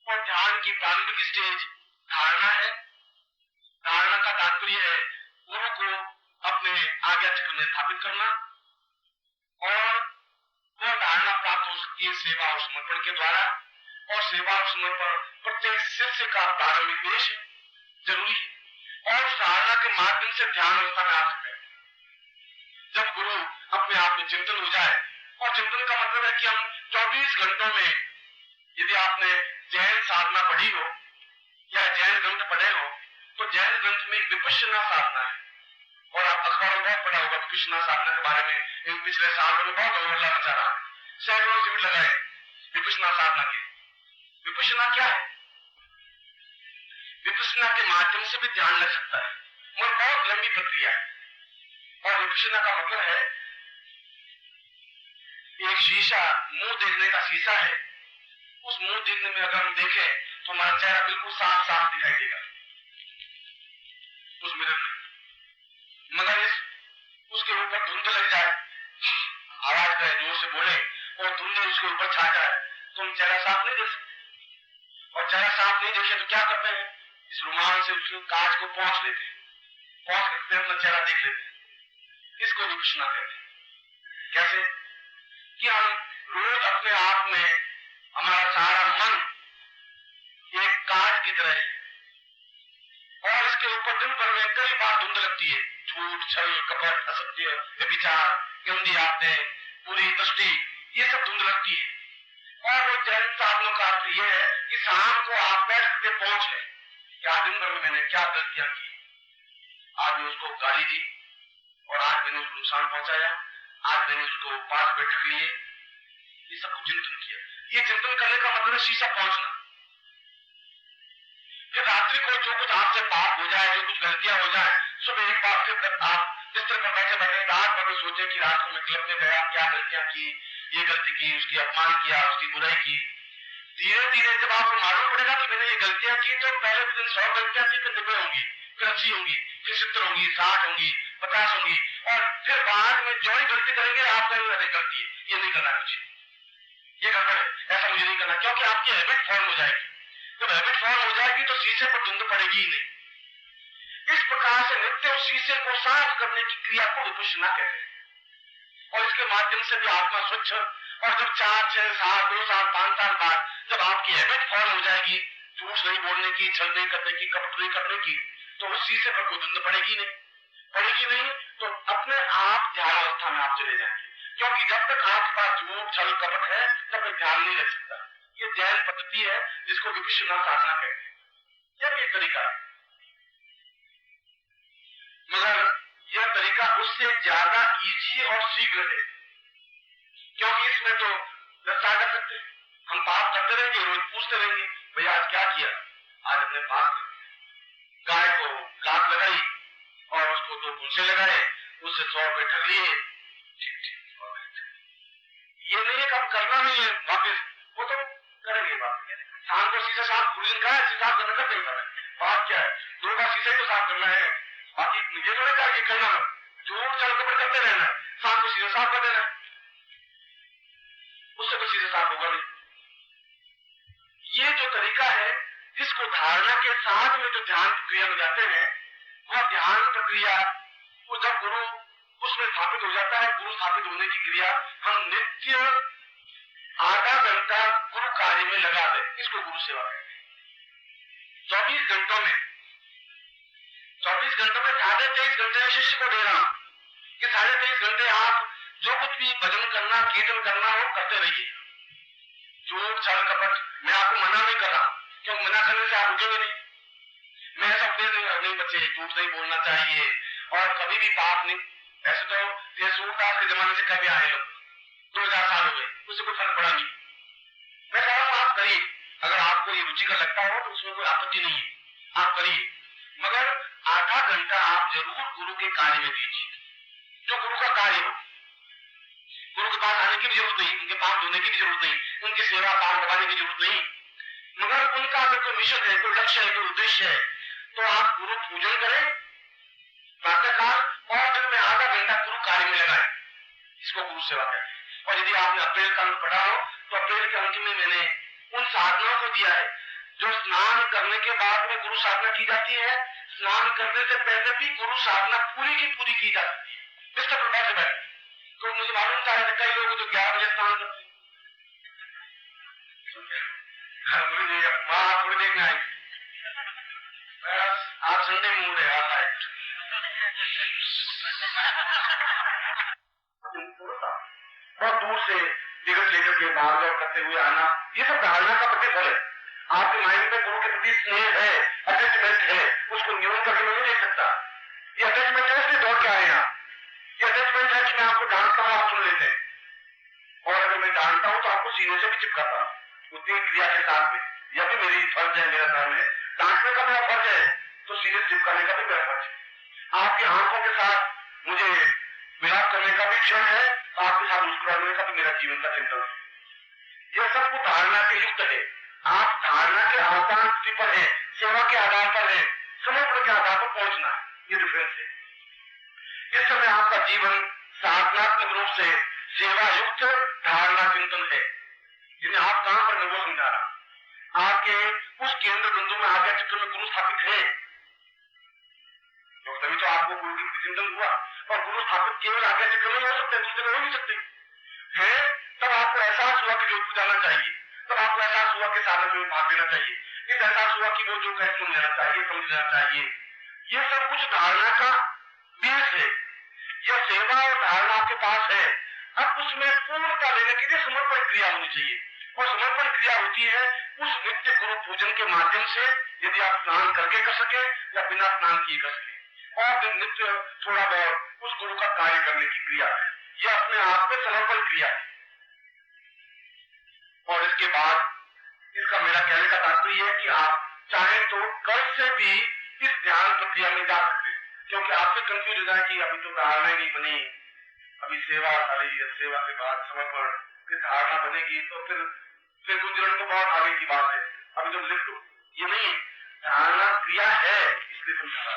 और ध्यान की प्रारंभिक स्टेज धारणा है। धारणा का तात्पर्य है गुरु को अपने आज्ञा चक्र में स्थापित करना, और वह धारणा प्राप्त हो सकती है सेवा और समर्पण के द्वारा। और सेवा और समर्पण प्रत्येक शिष्य का प्रारंभिक देश जरूरी है, और उस धारणा के माध्यम से ध्यान अवस्था में आ सकते हैं। जब गुरु अपने आप में चिंतन हो जाए, और चिंतन का मतलब है कि हम 24 घंटों में, यदि आपने जैन साधना पढ़ी हो या जैन ग्रंथ पढ़े हो, तो जैन ग्रंथ में विपश्यना साधना है, और आप अखबार में बहुत पढ़ा होगा विपश्यना साधना के बारे में। इन पिछले सालों में बहुत हल्ला मचा रहा है, सैकड़ों शिविर लगाए विपश्यना साधना के। विपश्यना क्या है? विपश्यना के माध्यम से भी ध्यान लग सकता है, और बहुत लंबी प्रक्रिया है। और विपश्यना का मतलब है एक शीशा, मुंह देखने का शीशा है। उस मुंह देखने में अगर हम देखें तो हमारा चेहरा बिल्कुल साफ साफ दिखाई देगा उस मिरर में, मगर उसके ऊपर धुंध लग जाए, आवाज करे, जोर से बोले और धुंध उसके ऊपर छा जाए, तो हम चेहरा साफ नहीं देख सकते। और चेहरा साफ नहीं देखे तो क्या करते हैं? इस रुमाल से उसके कांच को पोंछ लेते हैं, पोंछ करते अपना चेहरा देख लेते हैं। इसको विपश्यना कहते हैं। कैसे? कि हम रोज अपने आप में, हमारा सारा मन एक कांच की तरह है, और इसके ऊपर दिन भर में कई बार धुंध लगती है। झूठ, छल, कपट, असत्य, व्यभिचार, गंदी आदतें, पूरी दृष्टि, ये सब धुंध लगती है। और वो जैन साधनों का अर्थ यह है कि शाम को आप बैठ के पहुंच लें क्या दिन भर में मैंने क्या गलतियां की, आज मैंने उसको गाली दी, और आज मैंने उसको नुकसान पहुंचाया, आज मैंने उसको पास बैठक लिए, ये सब कुछ चिंतन किया। ये चिंतन करने का मतलब है शीशा पहुंचना। फिर रात्रि को जो कुछ आपसे पाप हो जाए, जो कुछ गलतियां हो जाए, सुबह एक बार फिर आप बिस्तर पर बैठे बैठे रात भर में सोचे कि रात को मैं क्लब में गया, क्या गलतियां की, ये गलती की, उसकी अपमान किया, उसकी बुराई की। धीरे धीरे जब आपको मालूम पड़ेगा कि मैंने ये गलतियां की, तो पहले दिन 100 गलतियां थी, फिर 90 होंगी, फिर 80 होंगी, फिर 70 होंगी, 60 होंगी, 50 होंगी, और फिर बाद में जो ही गलती करेंगे आप कहेंगे गलती है, ये नहीं करना मुझे, ये गड़बड़ है, ऐसा मुझे नहीं करना, क्योंकि आपकी हैबिट फॉर्म हो जाएगी। जब हैबिट फॉर्म हो जाएगी तो शीशे पर धुंध पड़ेगी ही नहीं। इस प्रकार से नित्य उस शीशे को साफ करने की क्रिया को विपश्यना कहते हैं। और इसके माध्यम से भी आत्मा स्वच्छ, और जब 4, 6 साल, 2 साल, 5 साल बाद जब आपकी हैबिट फॉर्म हो जाएगी झूठ नहीं बोलने की, छल नहीं करने की, कपट नहीं करने की, तो उस शीशे पर कोई धुंध पड़ेगी नहीं। पड़ेगी नहीं तो अपने आप ध्यान अवस्था में आप चले जाएंगे, क्योंकि जब तक आपके पास झूठ, छल, कपट है तब तक ध्यान नहीं रख सकता। ये ध्यान पद्धति है जिसको विपश्यना साधना कहते हैं। यह एक तरीका है, मगर यह तरीका उससे ज्यादा इजी और शीघ्र है, क्योंकि इसमें तो रक्षा कर सकते हैं। हम पाप करते रहेंगे, रोज पूछते रहेंगे भैया आज क्या किया, आज हमने पाप कर, गाय को लात लगाई और उसको 2 पूंछे लगाए, उससे 100 रुपए ठग लिए, ये नहीं है कब करना नहीं है वापिस, वो तो करेंगे वापिस। शाम को शीशा साफ गुरुजन का है, साफ करने का नहीं करना है, बात क्या है 2 बार शीशे को साफ करना है, बाकी ये तो नहीं करना है, झूठ छल कपट करते रहना है, शाम को शीशा साफ कर देना है, उससे तो शीशा साफ होगा नहीं। ये जो तरीका है, इसको धारणा के साथ में जो ध्यान प्रक्रिया में जाते हैं, वह ध्यान प्रक्रिया वो जब गुरु उसमें स्थापित हो जाता है, गुरु स्थापित होने की क्रिया हम नित्य आधा घंटा गुरु कार्य में लगा दे, इसको गुरु सेवा कहते हैं। 24 घंटों में 23.5 घंटे शिष्य को दे रहा हूं कि 23.5 घंटे आप जो कुछ भी भजन करना, कीर्तन करना हो करते रहिए। झूठ, छल, कपट मैं आपको मना नहीं कर रहा, क्योंकि मना करने से आप रुकेंगे नहीं। मैं ऐसा उपदेश नहीं बच्चे झूठ नहीं बोलना चाहिए और कभी भी पाप नहीं। ऐसे तो ये सूरदास के जमाने से कभी आए लोग 2000 साल हो गए, उससे कोई फर्क पड़ा नहीं। मैं कह रहा हूं आप करिए, अगर आपको ये रुचिकर लगता हो तो उसमें कोई आपत्ति नहीं है, आप करिए, मगर आधा घंटा आप जरूर गुरु के कार्य में दीजिए, जो गुरु का कार्य हो। गुरु के पास आने की भी जरूरत नहीं, उनके पास धोने की भी जरूरत नहीं, उनकी सेवा पार लगाने की जरूरत नहीं, मगर उनका अगर कोई मिशन है, कोई लक्ष्य है, कोई उद्देश्य है, तो आप गुरु पूजन करें प्रातःकाल और दिन में आधा घंटा गुरु कार्य में लगाएं, इसको गुरु सेवा कहते हैं। और यदि आपने अप्रैल का अंक पढ़ा हो तो अप्रैल के अंक में मैंने उन साधनाओं को दिया है जो स्नान करने के बाद में गुरु साधना की जाती है, स्नान करने से पहले भी गुरु साधना पूरी की पूरी की जाती है, निष्ठा प्रकार से बैठ। तो मुझे मालूम था कई लोग तो 11 बजे स्नान करते हैं, गुरु जी वहां थोड़ी देर में आई, आज संडे मूड है, बहुत दूर से टिकट लेकर के भाग दौड़ करते हुए आना, ये सब धारणा का प्रतिफल है। आपके माइंड में गुरु के प्रति स्नेह है, अटैचमेंट है, उसको न्यून करके मैं नहीं देख सकता। ये अटैचमेंट है इसलिए दौड़ के आए यहाँ, ये अटैचमेंट है कि मैं आपको डांटता हूँ, आप सुन लेते हैं, और अगर मैं डांटता हूँ तो आपको सीने से भी चिपकाता हूँ उतनी क्रिया के साथ में। यह भी मेरी फर्ज है, मेरा धर्म है। डांटने का मेरा फर्ज है तो सीने से चिपकाने का भी मेरा फर्ज है। आपकी आंखों के साथ मुझे मिलाप करने का भी क्षण है, आपके साथ मुस्कुराने का भी मेरा जीवन का चिंतन है। यह सब कुछ धारणा के युक्त है। आप धारणा के आसान स्थिति पर है, सेवा के आधार पर है, समर्पण के आधार पर पहुंचना, ये डिफरेंस है। इस समय आपका जीवन साधनात्मक रूप से सेवा युक्त धारणा चिंतन है, जिन्हें आप कहां पर वो समझा रहा। आपके उस केंद्र बिंदु में आज्ञा चित्र में गुरु स्थापित है, तो तभी तो आपको गुरु की चिंतन हुआ। और गुरु स्थापित केवल आज्ञा चित्र में हो सकते हैं, दूसरे में हो नहीं सकते हैं। तब आपको एहसास हुआ कि जोधपुर जाना चाहिए, तब आपको एहसास हुआ कि साधन में भाग लेना चाहिए, इस एहसास हुआ कि वो जो कहे सुन लेना चाहिए, समझ लेना चाहिए। ये सब कुछ धारणा का बेस है। यह सेवा और धारणा आपके पास है। अब उसमें पूर्णता लेने के लिए समर्पण क्रिया होनी चाहिए, और समर्पण क्रिया होती है उस नित्य गुरु पूजन के माध्यम से, यदि आप स्नान करके कर सके या बिना स्नान किए कर सके, और दिन नित्य थोड़ा बहुत उस गुरु का कार्य करने की क्रिया है। यह अपने आप में समर्पण क्रिया है। और इसके बाद इसका मेरा कहने का तात्पर्य है कि आप चाहे तो कर्ज से भी इस ध्यान प्रक्रिया में जा सकते हैं, क्योंकि आपसे कंफ्यूज हो जाए कि अभी तो धारणा नहीं बनी, अभी सेवा सारी, सेवा के बाद समर्पण, फिर धारणा बनेगी, तो फिर गुंजरण तो बहुत आगे की बात है, अभी तो लिख लो। ये नहीं, धारणा क्रिया है इसलिए समझा रहा।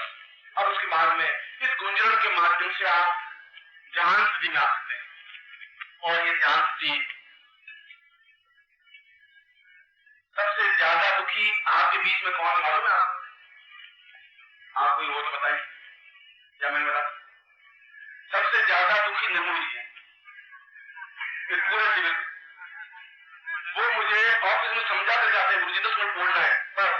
अब उसके बाद में इस गुंजरण के माध्यम से आप ध्यान स्थिति में आ सकते हैं, और ये ध्यान स्थिति सबसे ज्यादा दुखी आपके बीच में कौन मालूम है? आप कोई हो तो बताइए, या मैं बता। सबसे ज्यादा दुखी निर्मोही है इस पूरे जीवन में। वो मुझे ऑफिस में समझाते जाते हैं, गुरुजी 10 मिनट बोलना है, बस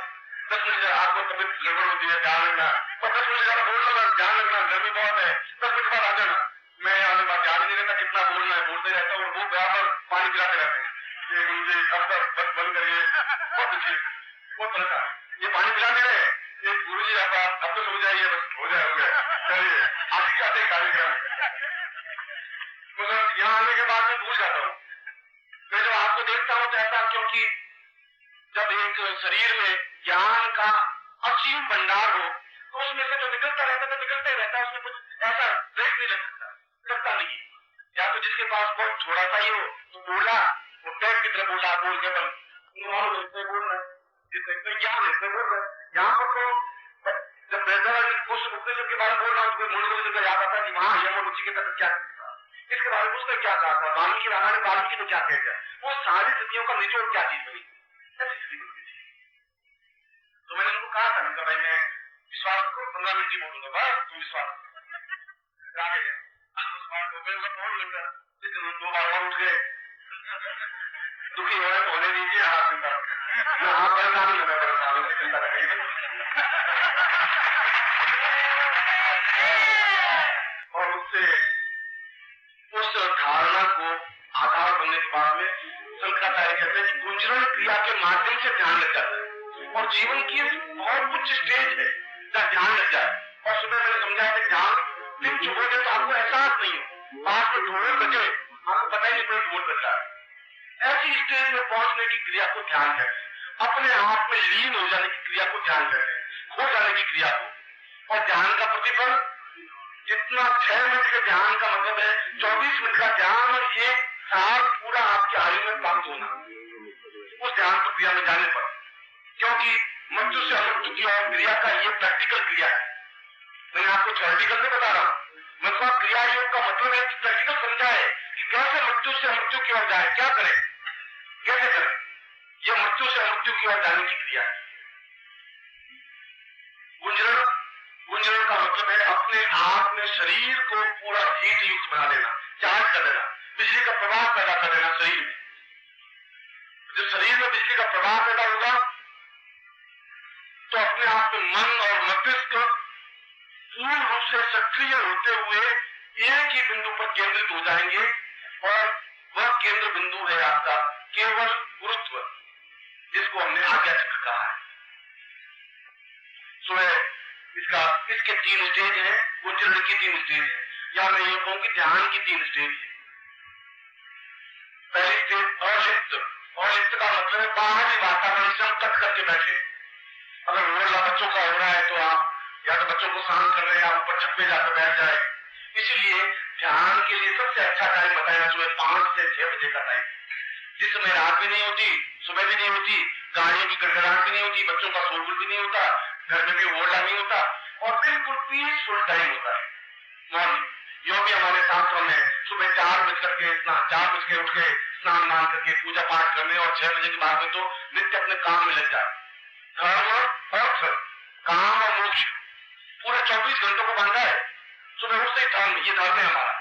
10 मिनट आपको तबियत गड़बड़ होती है, ध्यान रखना, पर 10 मिनट ज्यादा बोलना मत, ध्यान रखना, गर्मी बहुत है, 10 मिनट बाद आ जाना। मैं आने बाद ध्यान नहीं रहता कितना बोलना है, बोलते रहता हूँ, और वो बराबर पानी पिलाते रहते हैं, मुझे अब तक बंद करिए, बहुत अच्छी, बहुत तरह ये पानी पिला दे रहे, ये गुरुजी अब तो समझ जाइए, बस हो गया चलिए आगे आते कार्यक्रम। मतलब यहाँ आने के बाद मैं भूल जाता हूँ। मैं जब आपको देखता हूँ तो ऐसा, क्योंकि जब एक शरीर में ज्ञान का असीम भंडार हो तो उसमें से जो निकलता रहता है तो निकलता ही रहता है, उसमें कुछ ऐसा ब्रेक नहीं लग सकता, लगता नहीं। या तो जिसके पास बहुत थोड़ा सा ही हो तो बोला, वो टैग की तरह बोला, बोल के बन बोल रहे, जितने ज्ञान इसमें बोल रहे। यहाँ पर तो जब उपनिषद के बारे में बोल रहा हूँ तो मुझे याद आता है कि वहां यम और रुचि के तहत क्या था, इसके बारे में उसने क्या कहा था, वाल्मीकि रामायण ने वाल्मीकि को क्या कह दिया, वो सारी स्थितियों का निचोड़ क्या चीज बनी, ऐसी स्थिति बन गई। तो मैंने उनको कहा था, भाई मैं विश्वास को 15 मिनट ही बोलूंगा, बस तुम विश्वास दो बार और उठ गए, दुखी हो रहे तो होने दीजिए, आप चिंता मैं आप परेशान नहीं, मैं परेशान हूँ, चिंता करिए। और उससे उस धारणा को आधार बनने के बाद में शंकराचार्य कहते हैं कि गुंजरण क्रिया के माध्यम से ध्यान लग जाता है, और जीवन की बहुत उच्च स्टेज है जहाँ ध्यान लग जाए। और सुबह मैंने समझाया कि ध्यान दिन चुप हो जाए तो आपको एहसास नहीं हो, पास में ढोल बजे आपको पता ही नहीं पड़े ढोल बज रहा है। ऐसी स्टेज में पहुंचने की क्रिया को ध्यान कहते हैं, अपने आप में लीन हो जाने की क्रिया को ध्यान कहते हैं, खो जाने की क्रिया को। और ध्यान का प्रतिफल जितना 6 मिनट के ध्यान का मतलब है 24 मिनट का ध्यान, और 1 साल पूरा आपके आयु में प्राप्त होना उस ध्यान प्रक्रिया में जाने पर। क्योंकि मृत्यु से अमृत्यु की और क्रिया का ये प्रैक्टिकल क्रिया है, मैं आपको थ्योरेटिकल नहीं बता रहा हूँ। मतलब क्रिया योग का मतलब है कि प्रैक्टिकल समझा है कि कैसे मृत्यु से मृत्यु की ओर जाए, क्या करें, कैसे करें। यह मृत्यु से मृत्यु की ओर जाने की क्रिया है। गुंजरण गुंजरण का मतलब है अपने आप में शरीर को पूरा हीट युक्त बना देना, चार्ज कर देना, बिजली का प्रवाह पैदा कर देना शरीर में। जब शरीर में बिजली का प्रवाह पैदा होगा तो अपने आप में मन और मस्तिष्क पूर्ण रूप से सक्रिय होते हुए एक ही बिंदु पर केंद्रित हो जाएंगे और वह केंद्र बिंदु है आपका केवल गुरुत्व, जिसको हमने आज्ञा चक्र कहा है। इसके 3 स्टेज हैं, गुंजरण की 3 स्टेज है, या मैं ये कहूं कि ध्यान की 3 स्टेज है। पहली स्टेज अलिप्त। अलिप्त का मतलब है बाहरी वातावरण से हम कट करके बैठे। अगर रोला बच्चों का हो रहा है तो आप या तो बच्चों को शांत कर रहे हैं, आप ऊपर छत पे जाकर बैठ जाए। इसलिए ध्यान के लिए सबसे अच्छा टाइम बताया सुबह 5 से 6 बजे का टाइम, जिस समय रात भी नहीं होती, सुबह भी नहीं होती, गाड़ियों की गड़गड़ाहट भी नहीं होती, बच्चों का शोरगुल भी नहीं होता, घर में भी होल्ला नहीं होता और बिल्कुल पीसफुल टाइम होता है मॉर्निंग। यो भी हमारे शास्त्रों में सुबह 4 बज के उठ के स्नान मान करके पूजा पाठ करने और 6 बजे के बाद में तो नित्य अपने काम में लग जाए। धर्म, अर्थ, काम और मोक्ष पूरे 24 घंटों को बांधा है। सुबह उठते ही धर्म, ये धर्म है हमारा।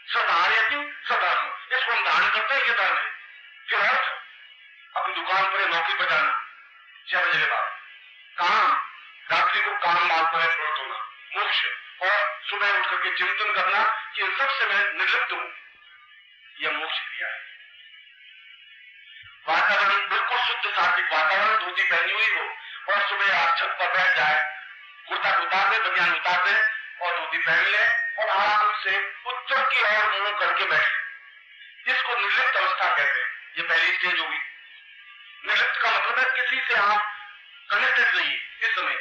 सदार्यति सधर्म, इसको हम धारण करते हैं, ये धर्म है। फिर अर्थ, अपनी दुकान पर नौकरी पर जाना 6 बजे के बाद। काम, रात्रि को काम मार्ग में प्रवृत्त होना। मोक्ष, और सुबह उठ करके चिंतन करना कि इन सबसे मैं निर्लिप्त हूं, यह मोक्ष क्रिया है। वातावरण बिल्कुल शुद्ध सात्विक वातावरण, धोती पहनी हुई हो और सुबह आप छत पर बैठ जाए, कुर्ता उतार दे, बनियान उतार दे और धोती पहन ले और आराम से उत्तर की ओर मुंह करके बैठे। इसको निर्लिप्त अवस्था कहते हैं। ये पहली स्टेज होगी। निर्लिप्त का मतलब है किसी से आप कनेक्टेड नहीं इस समय।